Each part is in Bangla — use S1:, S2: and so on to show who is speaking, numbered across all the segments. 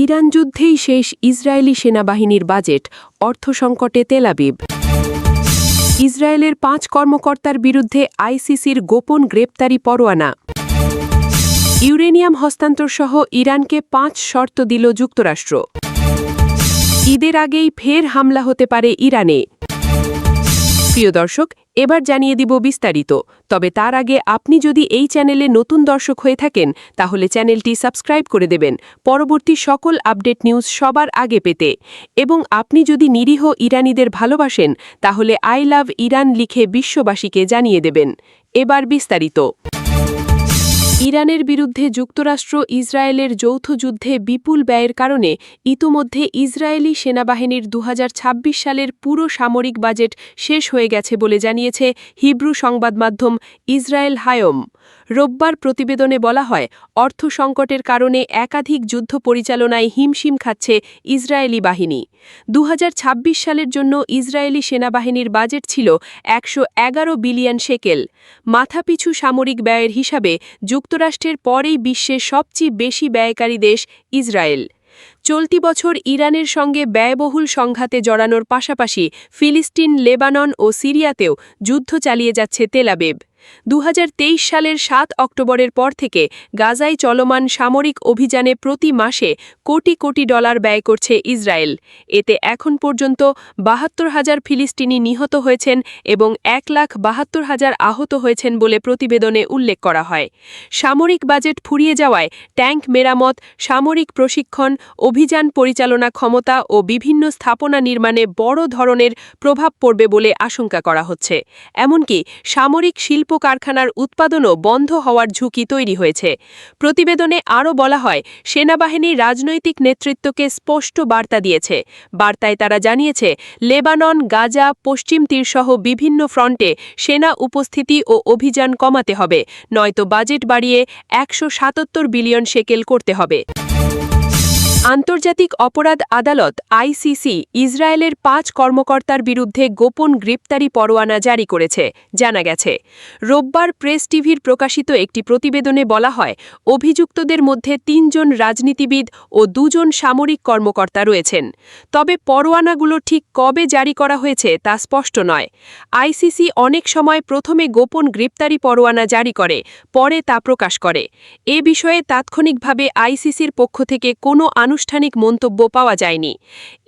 S1: ইরান যুদ্ধেই শেষ ইসরায়েলি সেনাবাহিনীর বাজেট, অর্থসংকটে তেল আবিব। ইসরায়েলের ৫ কর্মকর্তার বিরুদ্ধে আইসিসির গোপন গ্রেপ্তারি পরোয়ানা। ইউরেনিয়াম হস্তান্তরসহ ইরানকে ৫ শর্ত দিল যুক্তরাষ্ট্র। ঈদের আগেই ফের হামলা হতে পারে ইরানে। প্রিয় দর্শক, এবার জানিয়ে দিব বিস্তারিত। তবে তার আগে আপনি যদি এই চ্যানেলে নতুন দর্শক হয়ে থাকেন তাহলে চ্যানেলটি সাবস্ক্রাইব করে দেবেন পরবর্তী সকল আপডেট নিউজ সবার আগে পেতে। এবং আপনি যদি নিরীহ ইরানিদের ভালোবাসেন তাহলে আই লাভ ইরান লিখে বিশ্ববাসীকে জানিয়ে দেবেন। এবার বিস্তারিত। ইরানের বিরুদ্ধে যুক্তরাষ্ট্র ইসরায়েলের যৌথ যুদ্ধে বিপুল ব্যয়ের কারণে ইতোমধ্যে ইসরায়েলি সেনাবাহিনীর ২০২৬ সালের পুরো সামরিক বাজেট শেষ হয়ে গেছে বলে জানিয়েছে হিব্রু সংবাদমাধ্যম ইসরায়েল হায়ম। রোববার প্রতিবেদনে বলা হয়, অর্থ সংকটের কারণে একাধিক যুদ্ধ পরিচালনায় হিমশিম খাচ্ছে ইসরায়েলি বাহিনী। ২০২৬ সালের জন্য ইসরায়েলি সেনাবাহিনীর বাজেট ছিল ১১১ বিলিয়ন শেকেল। মাথাপিছু সামরিক ব্যয়ের হিসাবে যুক্তরাষ্ট্রের পরেই বিশ্বের সবচেয়ে বেশি ব্যয়কারী দেশ ইসরায়েল। চলতি বছর ইরানের সঙ্গে ব্যয়বহুল সংঘাতে জড়ানোর পাশাপাশি ফিলিস্তিন, লেবানন ও সিরিয়াতেও যুদ্ধ চালিয়ে যাচ্ছে তেল আবিব। ২০২৩ সালের ৭ অক্টোবরের পর থেকে গাজায় চলমান সামরিক অভিযানে প্রতি মাসে কোটি কোটি ডলার ব্যয় করছে ইসরায়েল। এতে এখন পর্যন্ত ৭২,০০০ ফিলিস্তিনি নিহত হয়েছেন এবং ১,৭২,০০০ আহত হয়েছেন বলে প্রতিবেদনে উল্লেখ করা হয়। সামরিক বাজেট ফুরিয়ে যাওয়ায় ট্যাঙ্ক মেরামত, সামরিক প্রশিক্ষণ, অভিযান পরিচালনা ক্ষমতা ও বিভিন্ন স্থাপনা নির্মাণে বড় ধরনের প্রভাব পড়বে বলে আশঙ্কা করা হচ্ছে। এমনকি সামরিক শিল্প কারখানার উৎপাদনও বন্ধ হওয়ার ঝুঁকি তৈরি হয়েছে। প্রতিবেদনে আরও বলা হয়, সেনাবাহিনী রাজনৈতিক নেতৃত্বকে স্পষ্ট বার্তা দিয়েছে। বার্তায় তারা জানিয়েছে, লেবানন, গাজা, পশ্চিম তীরসহ বিভিন্ন ফ্রন্টে সেনা উপস্থিতি ও অভিযান কমাতে হবে, নয়তো বাজেট বাড়িয়ে ১৭৭ বিলিয়ন শেকেল করতে হবে। আন্তর্জাতিক অপরাধ আদালত আইসিসি ইসরায়েলের ৫ কর্মকর্তার বিরুদ্ধে গোপন গ্রেপ্তারি পরোয়ানা জারি করেছে, জানা গেছে। রোববার প্রেস টিভির প্রকাশিত একটি প্রতিবেদনে বলা হয়, অভিযুক্তদের মধ্যে ৩ জন রাজনীতিবিদ ও ২ জন সামরিক কর্মকর্তা রয়েছেন। তবে পরোয়ানাগুলো ঠিক কবে জারি করা হয়েছে তা স্পষ্ট নয়। আইসিসি অনেক সময় প্রথমে গোপন গ্রেপ্তারি পরোয়ানা জারি করে, পরে তা প্রকাশ করে। এ বিষয়ে তাৎক্ষণিকভাবে আইসিসির পক্ষ থেকে কোনো আনুষ্ঠানিক মন্তব্য পাওয়া যায়নি।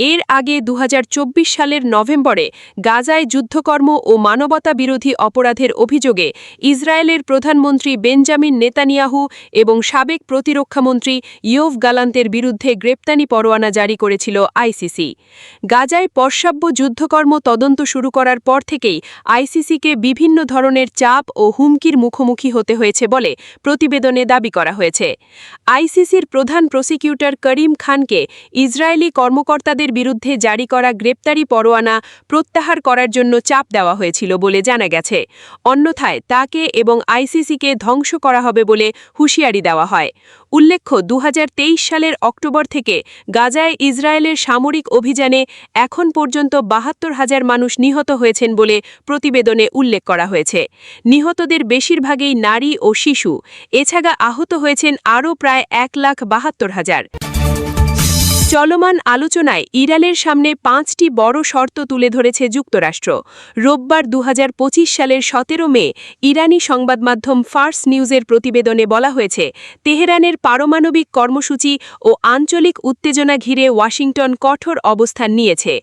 S1: এর আগে ২০২৪ সালের নভেম্বরে গাজায় যুদ্ধকর্ম ও মানবতা বিরোধী অপরাধের অভিযোগে ইসরায়েলের প্রধানমন্ত্রী বেঞ্জামিন নেতানিয়াহু এবং সাবেক প্রতিরক্ষামন্ত্রী ইয়োভ গালান্তের বিরুদ্ধে গ্রেপ্তারি পরোয়ানা জারি করেছিল আইসিসি। গাজায় পশ্চাব্য যুদ্ধকর্ম তদন্ত শুরু করার পর থেকেই আইসিসিকে বিভিন্ন ধরনের চাপ ও হুমকির মুখোমুখি হতে হয়েছে বলে প্রতিবেদনে দাবি করা হয়েছে। আইসিসির প্রধান প্রসিকিউটর করিম খানকে ইসরায়েলি কর্মকর্তাদের বিরুদ্ধে জারি করা গ্রেপ্তারি পরোয়ানা প্রত্যাহার করার জন্য চাপ দেওয়া হয়েছিল বলে জানা গেছে। অন্যথায় তাকে এবং আইসিসিকে ধ্বংস করা হবে বলে হুঁশিয়ারি দেওয়া হয়। উল্লেখ্য, ২০২৩ সালের অক্টোবর থেকে গাজায় ইসরায়েলের সামরিক অভিযানে এখন পর্যন্ত ৭২,০০০ মানুষ নিহত হয়েছেন বলে প্রতিবেদনে উল্লেখ করা হয়েছে। নিহতদের বেশিরভাগই নারী ও শিশু। এছাড়া আহত হয়েছেন আরও প্রায় ১,৭২,০০০। চলমান আলোচনায় ইরানের সামনে ৫টি বড় শর্ত তুলে ধরেছে যুক্তরাষ্ট্র। রোববার ২০২৫ সালের ১৭ মে ইরানি সংবাদমাধ্যম ফার্স নিউজের প্রতিবেদনে বলা হয়েছে, তেহরানের পারমাণবিক কর্মসূচি ও আঞ্চলিক উত্তেজনা ঘিরে ওয়াশিংটন কঠোর অবস্থান নিয়েছে।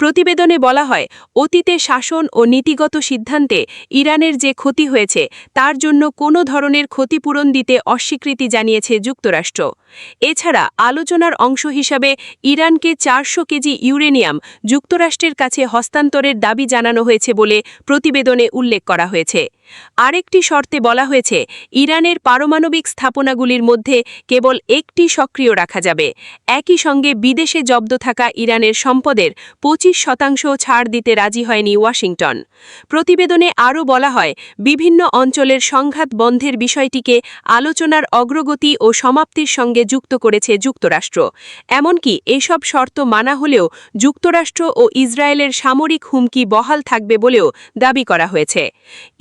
S1: প্রতিবেদনে বলা হয়, অতীতে শাসন ও নীতিগত সিদ্ধান্তে ইরানের যে ক্ষতি হয়েছে তার জন্য কোনো ধরনের ক্ষতিপূরণ দিতে অস্বীকৃতি জানিয়েছে যুক্তরাষ্ট্র। এছাড়া আলোচনার অংশ হিসাবে ইরানকে ৪০০ কেজি ইউরেনিয়াম যুক্তরাষ্ট্রের কাছে হস্তান্তরের দাবি জানানো হয়েছে বলে প্রতিবেদনে উল্লেখ করা হয়েছে। আরেকটি শর্তে বলা হয়েছে, ইরানের পারমাণবিক স্থাপনাগুলির মধ্যে কেবল একটি সক্রিয় রাখা যাবে। একই সঙ্গে বিদেশে জব্দ থাকা ইরানের সম্পদের ২৫% ছাড় দিতে রাজি হয়নি ওয়াশিংটন। প্রতিবেদনে আরও বলা হয়, বিভিন্ন অঞ্চলের সংঘাত বন্ধের বিষয়টিকে আলোচনার অগ্রগতি ও সমাপ্তির সঙ্গে যুক্ত করেছে যুক্তরাষ্ট্র। এমনকি এসব শর্ত মানা হলেও যুক্তরাষ্ট্র ও ইসরায়েলের সামরিক হুমকি বহাল থাকবে বলেও দাবি করা হয়েছে।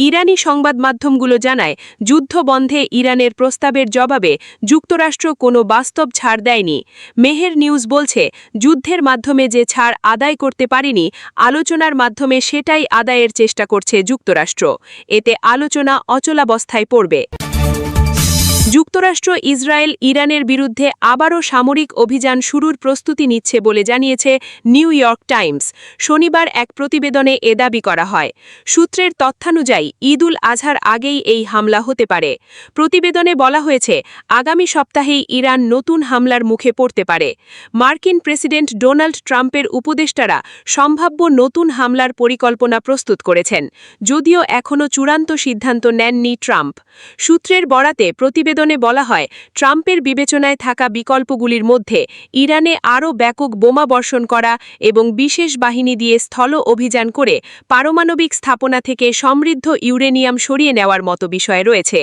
S1: ইরানি সংবাদ মাধ্যমগুলো জানায় যুদ্ধ বন্ধে ইরানের প্রস্তাবের জবাবে যুক্তরাষ্ট্র কোনো বাস্তব ছাড় দেয়নি। মেহের নিউজ বলছে, যুদ্ধের মাধ্যমে যে ছাড় আদায় করতে পারেনি, আলোচনার মাধ্যমে সেটাই আদায়ের চেষ্টা করছে যুক্তরাষ্ট্র। এতে আলোচনা অচলাবস্থায় পড়বে। যুক্তরাষ্ট্র ইসরায়েল ইরানের বিরুদ্ধে আবারও সামরিক অভিযান শুরুর প্রস্তুতি নিচ্ছে বলে জানিয়েছে নিউ ইয়র্ক টাইমস। শনিবার এক প্রতিবেদনে এ দাবি করা হয়। সূত্রের তথ্যানুযায়ী ঈদুল আজহার আগেই এই হামলা হতে পারে। প্রতিবেদনে বলা হয়েছে, আগামী সপ্তাহেই ইরান নতুন হামলার মুখে পড়তে পারে। মার্কিন প্রেসিডেন্ট ডোনাল্ড ট্রাম্পের উপদেষ্টারা সম্ভাব্য নতুন হামলার পরিকল্পনা প্রস্তুত করেছেন, যদিও এখনও চূড়ান্ত সিদ্ধান্ত নেননি ট্রাম্প। সূত্রের বরাতে প্রতিবেদনে বলা হয়, ট্রাম্পের বিবেচনায় থাকা বিকল্পগুলির মধ্যে ইরানে আরও ব্যাপক বোমা বর্ষণ করা এবং বিশেষ বাহিনী দিয়ে স্থল অভিযান করে পারমাণবিক স্থাপনা থেকে সমৃদ্ধ ইউরেনিয়াম সরিয়ে নেওয়ার মতো বিষয় রয়েছে।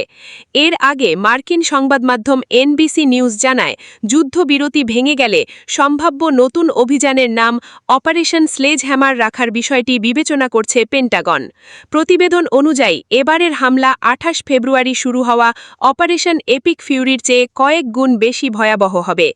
S1: এর আগে মার্কিন সংবাদমাধ্যম এনবিসি নিউজ জানায়, যুদ্ধবিরতি ভেঙে গেলে সম্ভাব্য নতুন অভিযানের নাম অপারেশন স্লেজহ্যামার রাখার বিষয়টি বিবেচনা করছে পেন্টাগন। প্রতিবেদন অনুযায়ী এবারের হামলা 28 ফেব্রুয়ারি শুরু হওয়া অপারেশন এপিক ফিউরির চেয়ে কয়েক গুণ বেশি ভয়াবহ হবে।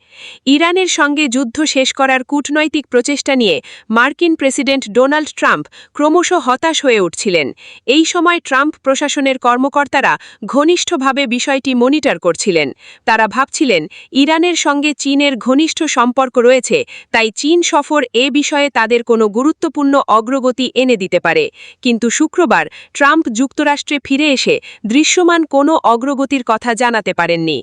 S1: ইরানের সঙ্গে যুদ্ধ শেষ করার কূটনৈতিক প্রচেষ্টা নিয়ে মার্কিন প্রেসিডেন্ট ডোনাল্ড ট্রাম্প ক্রমশ হতাশ হয়ে উঠছিলেন। এই সময় ট্রাম্প প্রশাসনের কর্মকর্তারা ঘনিষ্ঠভাবে বিষয়টি মনিটর করছিলেন। তারা ভাবছিলেন, ইরানের সঙ্গে চীনের ঘনিষ্ঠ সম্পর্ক রয়েছে, তাই চীন সফর এ বিষয়ে তাদের কোনো গুরুত্বপূর্ণ অগ্রগতি এনে দিতে পারে। কিন্তু শুক্রবার ট্রাম্প যুক্তরাষ্ট্রে ফিরে এসে দৃশ্যমান কোনো অগ্রগতির কথা জানাতে পারেননি।